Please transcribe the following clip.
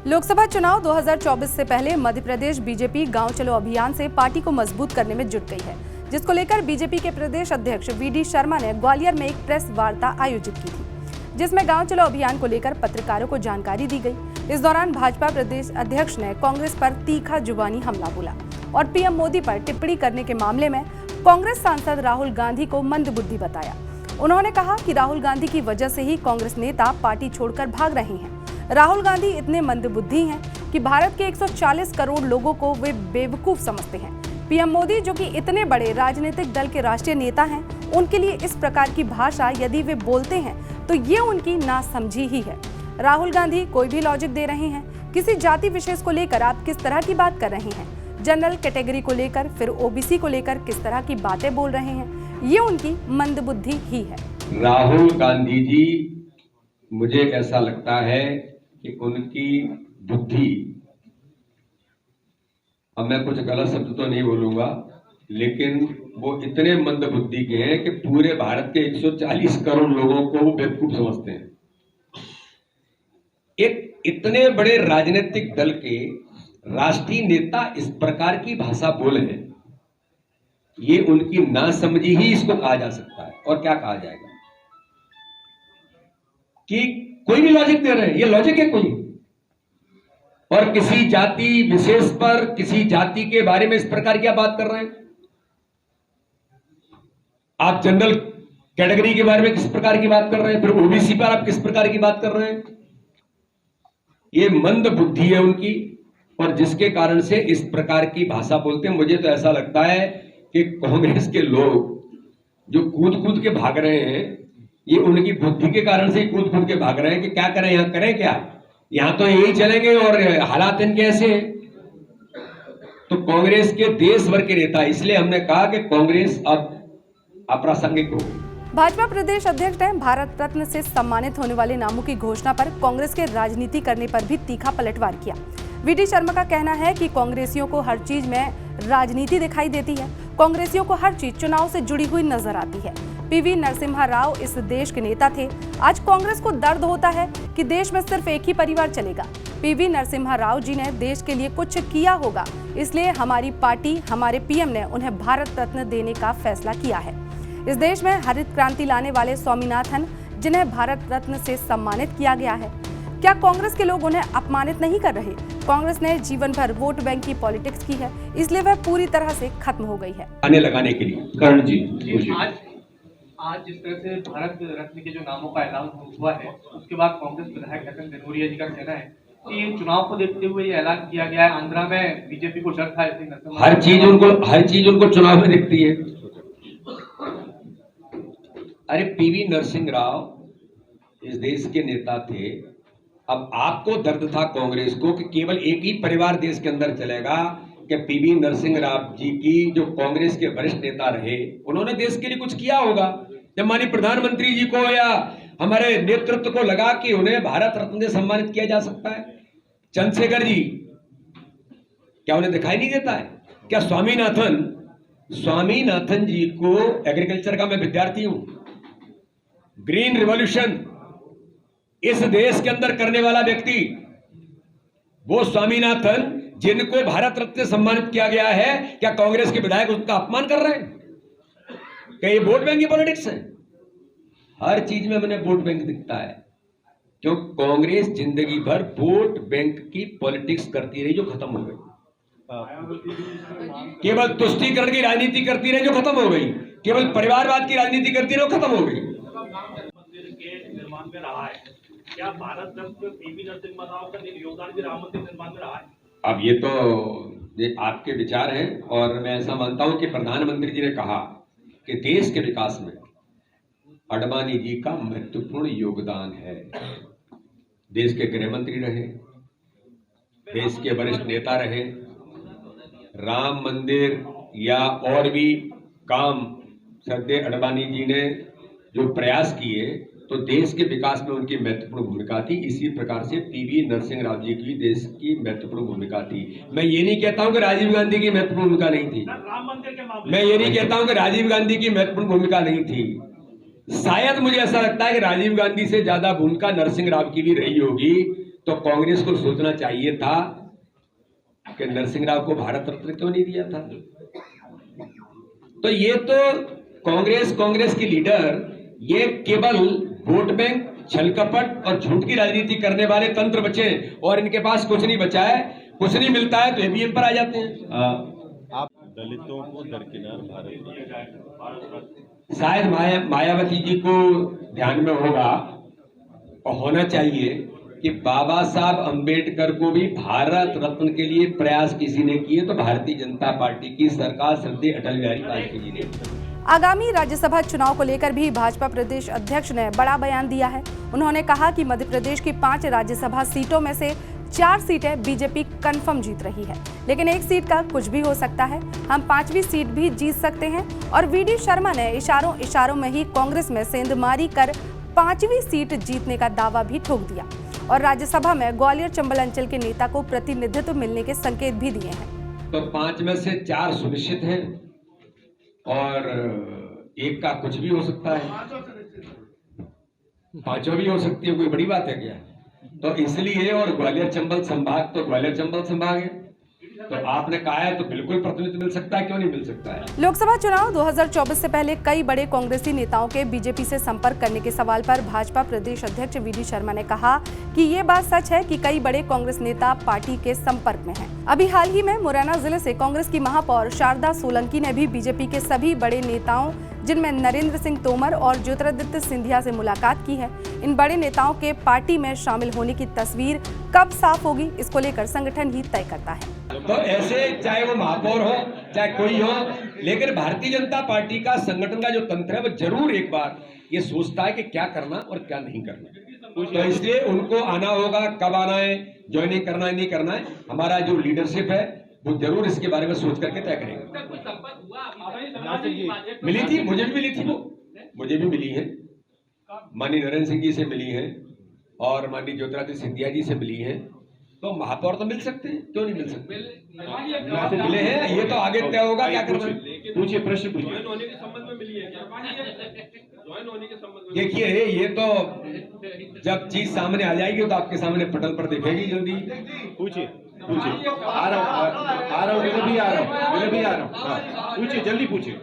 लोकसभा चुनाव 2024 से पहले मध्य प्रदेश बीजेपी गांव चलो अभियान से पार्टी को मजबूत करने में जुट गई है, जिसको लेकर बीजेपी के प्रदेश अध्यक्ष वीडी शर्मा ने ग्वालियर में एक प्रेस वार्ता आयोजित की थी, जिसमें गांव चलो अभियान को लेकर पत्रकारों को जानकारी दी गई। इस दौरान भाजपा प्रदेश अध्यक्ष ने कांग्रेस पर तीखा जुबानी हमला बोला और पीएम मोदी पर टिप्पणी करने के मामले में कांग्रेस सांसद राहुल गांधी को मंदबुद्धि बताया। उन्होंने कहा कि राहुल गांधी की वजह से ही कांग्रेस नेता पार्टी छोड़कर भाग रहे हैं। राहुल गांधी इतने मंदबुद्धि हैं कि भारत के 140 करोड़ लोगों को वे बेवकूफ समझते हैं। पीएम मोदी, जो कि इतने बड़े राजनीतिक दल के राष्ट्रीय नेता हैं, उनके लिए इस प्रकार की भाषा यदि वे बोलते हैं तो ये उनकी नासमझी ही है। राहुल गांधी कोई भी लॉजिक दे रहे हैं। किसी जाति विशेष को लेकर आप किस तरह की बात कर रहे हैं, जनरल कैटेगरी को लेकर, फिर ओबीसी को लेकर किस तरह की बातें बोल रहे हैं, ये उनकी मंदबुद्धि ही है। राहुल गांधी जी, मुझे ऐसा लगता है कि उनकी बुद्धि, अब मैं कुछ गलत शब्द तो नहीं बोलूंगा, लेकिन वो इतने मंद बुद्धि के हैं कि पूरे भारत के 140 करोड़ लोगों को वो बेवकूफ समझते हैं। एक इतने बड़े राजनीतिक दल के राष्ट्रीय नेता इस प्रकार की भाषा बोले हैं, ये उनकी नासमझी ही इसको कहा जा सकता है। और क्या कहा जाएगा कि कोई भी लॉजिक दे रहे हैं, ये लॉजिक है कोई? और किसी जाति विशेष पर, किसी जाति के बारे में इस प्रकार की बात कर रहे हैं? आप जनरल कैटेगरी के बारे में किस प्रकार की बात कर रहे हैं? फिर ओबीसी पर आप किस प्रकार की बात कर रहे हैं? ये मंद बुद्धि है उनकी, और जिसके कारण से इस प्रकार की भाषा बोलते हैं। मुझे तो ऐसा लगता है कि कांग्रेस के लोग जो कूद कूद के भाग रहे हैं, ये उनकी बुद्धि के कारण से कूद कूद के भाग रहे हैं कि क्या करें, यहां करें क्या, यहां तो यही चलेंगे और हालात इनके ऐसे हैं। तो कांग्रेस के देश भर के नेता, इसलिए हमने कहा कि कांग्रेस अब अप्रासंगिक हो। भाजपा प्रदेश अध्यक्ष ने भारत रत्न से सम्मानित होने वाले नामों की घोषणा पर कांग्रेस के राजनीति करने पर भी तीखा पलटवार किया। वीडी शर्मा का कहना है कि कांग्रेसियों को हर चीज में राजनीति दिखाई देती है। कांग्रेसियों को हर चीज चुनाव से जुड़ी हुई नजर आती है। पीवी नरसिम्हा राव इस देश के नेता थे। आज कांग्रेस को दर्द होता है कि देश में सिर्फ एक ही परिवार चलेगा। पीवी नरसिम्हा राव जी ने देश के लिए कुछ किया होगा, इसलिए हमारी पार्टी, हमारे पीएम ने उन्हें भारत रत्न देने का फैसला किया है। इस देश में हरित क्रांति लाने वाले स्वामीनाथन, जिन्हें भारत रत्न से सम्मानित किया गया है, क्या कांग्रेस के लोग उन्हें अपमानित नहीं कर रहे? कांग्रेस ने जीवन भर वोट बैंक की पॉलिटिक्स की है, इसलिए वह पूरी तरह से खत्म हो गई है। आने लगाने के लिए कर्ण जी, आज जिस तरह से भारत रत्न के जो नामों का ऐलान हुआ है, उसके बाद कांग्रेस विधायक लखन घनौरिया जी का कहना है कि चुनाव को देखते हुए ये ऐलान किया गया है। आंध्रा में बीजेपी को डर था, हर चीज उनको चुनाव में दिखती है। अरे पीवी नरसिंह राव इस देश के नेता थे। अब आपको दर्द था कांग्रेस को कि केवल एक ही परिवार देश के अंदर चलेगा, कि पीवी नरसिंह राव जी की जो कांग्रेस के वरिष्ठ नेता रहे, उन्होंने देश के लिए कुछ किया होगा। जब माननीय प्रधानमंत्री जी को या हमारे नेतृत्व को लगा कि उन्हें भारत रत्न से सम्मानित किया जा सकता है। चंद्रशेखर जी, क्या उन्हें दिखाई नहीं देता है? क्या स्वामीनाथन जी को, एग्रीकल्चर का मैं विद्यार्थी हूं, ग्रीन रिवॉल्यूशन इस देश के अंदर करने वाला व्यक्ति, वो स्वामीनाथन जिनको भारत रत्न से सम्मानित किया गया है, क्या कांग्रेस के विधायक उसका अपमान कर रहे हैं? क्या ये वोट बैंक की पॉलिटिक्स है? हर चीज में मैंने वोट बैंक दिखता है, क्यों? कांग्रेस जिंदगी भर वोट बैंक की पॉलिटिक्स करती रही, जो खत्म हो गई। केवल तुष्टीकरण की राजनीति करती रही, जो खत्म हो गई। केवल परिवारवाद की राजनीति करती रही, जो खत्म हो गई। निर्माण में रहा है, क्या भारत रत्न पीवी नरसिम्हा राव का योगदान भी राम मंदिर निर्माण में रहा है? अब ये तो आपके विचार हैं, और मैं ऐसा मानता हूं कि प्रधानमंत्री जी ने कहा कि देश के विकास में अडवाणी जी का महत्वपूर्ण योगदान है। देश के गृह मंत्री रहे, देश के वरिष्ठ नेता रहे। राम मंदिर या और भी काम श्रद्धेय अडवाणी जी ने जो प्रयास किए, तो देश के विकास में उनकी महत्वपूर्ण भूमिका थी। इसी प्रकार से पीवी नरसिंह राव जी की देश की महत्वपूर्ण भूमिका थी। मैं ये नहीं कहता हूं कि राजीव गांधी की महत्वपूर्ण भूमिका नहीं थी। मैं ये नहीं कहता हूं कि राजीव गांधी की महत्वपूर्ण भूमिका नहीं थी। शायद मुझे ऐसा लगता है कि राजीव गांधी से ज्यादा भूमिका नरसिंह राव की भी रही होगी। तो कांग्रेस को सोचना चाहिए था कि नरसिंह राव को भारत रत्न क्यों नहीं दिया था। तो ये तो कांग्रेस की लीडर ये केवल वोट बैंक, छल कपट और झूठ की राजनीति करने वाले तंत्र बचे और इनके पास कुछ नहीं बचा है। कुछ नहीं मिलता है तो ईवीएम पर आ जाते हैं। आप दलितों को दरकिनार भारत शायद मायावती जी को ध्यान में होगा और होना चाहिए कि बाबा साहब अंबेडकर को भी भारत रत्न के लिए प्रयास किसी ने किए तो भारतीय जनता पार्टी की सरकार श्रद्धेय अटल बिहारी वाजपेयी जी ने। आगामी राज्यसभा चुनाव को लेकर भी भाजपा प्रदेश अध्यक्ष ने बड़ा बयान दिया है। उन्होंने कहा कि मध्य प्रदेश की 5 राज्यसभा सीटों में से 4 सीटें बीजेपी कंफर्म जीत रही है, लेकिन एक सीट का कुछ भी हो सकता है। हम 5वीं सीट भी जीत सकते हैं। और वीडी शर्मा ने इशारों में ही कांग्रेस में सेंधमारी कर 5वीं सीट जीतने का दावा भी ठोक दिया और राज्यसभा में ग्वालियर चंबल अंचल के नेता को प्रतिनिधित्व मिलने के संकेत भी दिए हैं। तो 5 में से 4 सुनिश्चित हैं और एक का कुछ भी हो सकता है, 5 भी हो सकती है। कोई बड़ी बात है क्या? तो इसलिए और ग्वालियर चंबल संभाग तो ग्वालियर चंबल संभाग है, तो आपने कहा है तो बिल्कुल प्रतिनिधित्व मिल सकता है, क्यों नहीं मिल सकता है। लोकसभा चुनाव 2024 से पहले कई बड़े कांग्रेसी नेताओं के बीजेपी से संपर्क करने के सवाल पर भाजपा प्रदेश अध्यक्ष वीडी शर्मा ने कहा कि ये बात सच है कि कई बड़े कांग्रेस नेता पार्टी के संपर्क में हैं। अभी हाल ही में मुरैना जिले से कांग्रेस की महापौर शारदा सोलंकी ने भी बीजेपी के सभी बड़े नेताओं जिनमें नरेंद्र सिंह तोमर और ज्योतिरादित्य सिंधिया से मुलाकात की है। इन बड़े नेताओं के पार्टी में शामिल होने की तस्वीर कब साफ होगी, इसको लेकर संगठन ही तय करता है। तो ऐसे चाहे वो महापौर हो चाहे कोई हो, लेकिन भारतीय जनता पार्टी का संगठन का जो तंत्र है वो जरूर एक बार ये सोचता है कि क्या करना और क्या नहीं करना। तो इसलिए उनको आना होगा, कब आना है, ज्वाइनिंग करना है, नहीं करना है, हमारा जो लीडरशिप है वो जरूर इसके बारे में सोच करके तय करेंगे। मिली थी, मुझे भी मिली थी, वो मुझे भी मिली है, माननीय नरेंद्र सिंह जी से मिली है और माननीय ज्योतिरादित्य सिंधिया जी से मिली है। तो महापौर तो मिल सकते हैं, क्यों नहीं मिल सकते? मिले हैं, ये तो आगे तय होगा क्या करना। पूछिए, प्रश्न पूछिए। देखिए ये तो जब चीज सामने आ जाएगी तो आपके सामने पटल पर दिखेगी जल्दी। पूछिए आ रहा हूँ, मैं भी आ रहा हूँ। पूछिए, जल्दी पूछिए।